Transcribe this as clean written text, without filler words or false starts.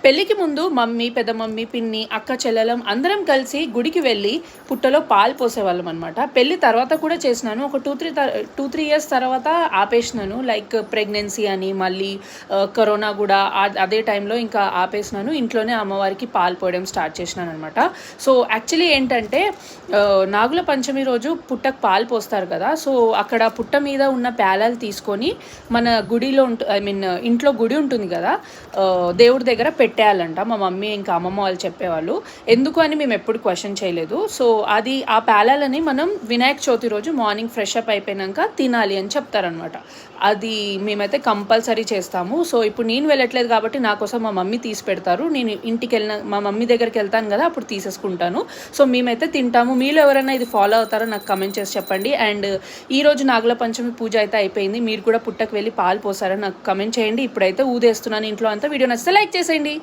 పెళ్ళికి ముందు మమ్మీ, పెద్ద మమ్మీ, పిన్ని, అక్క, చెల్లెలం అందరం కలిసి గుడికి వెళ్ళి పుట్టలో పాలు పోసేవాళ్ళం అనమాట. పెళ్ళి తర్వాత కూడా చేసినాను. ఒక 2-3 ఇయర్స్ తర్వాత ఆపేసినాను. లైక్ ప్రెగ్నెన్సీ అని, మళ్ళీ కరోనా కూడా అదే టైంలో ఇంకా ఆపేసినాను. ఇంట్లోనే అమ్మవారికి పాలు పోయడం స్టార్ట్ చేసినాను అనమాట. సో యాక్చువల్లీ ఏంటంటే నాగుల పంచమి రోజు పుట్టకు పాలు పోస్తారు కదా. సో అక్కడ పుట్ట మీద ఉన్న ప్యాలాలు తీసుకొని మన గుడిలో ఇంట్లో గుడి ఉంటుంది కదా, దేవుడి దగ్గర పెట్టేయాలంట. మా మమ్మీ ఇంకా అమ్మమ్మ వాళ్ళు చెప్పేవాళ్ళు. ఎందుకు అని మేము ఎప్పుడు క్వశ్చన్ చేయలేదు. సో అది ఆ ప్యాలాలని మనం వినాయక చవితి రోజు మార్నింగ్ ఫ్రెష్ అప్ అయిపోయాక తినాలి అని చెప్తారనమాట. అది మేమైతే కంపల్సరీ చేస్తాము. సో ఇప్పుడు నేను వెళ్ళట్లేదు కాబట్టి నా కోసం మా మమ్మీ తీసి పెడతారు. నేను ఇంటికి వెళ్ళిన మా మమ్మీ దగ్గరికి వెళ్తాను కదా, అప్పుడు తీసేసుకుంటాను. సో మేమైతే తింటాము. మీరు ఎవరైనా ఇది ఫాలో అవుతారో నాకు కమెంట్ చేసి చెప్పండి. అండ్ ఈరోజు నాగుల పంచమి పూజ అయితే అయిపోయింది. మీరు కూడా పుట్టకు వెళ్ళి పాలు పోసారని నాకు కమెంట్ చేయండి. ఇప్పుడైతే ఊదేస్తున్నాను ఇంట్లో అంతా. వీడియో నచ్చితే లైక్ చేసేయండి.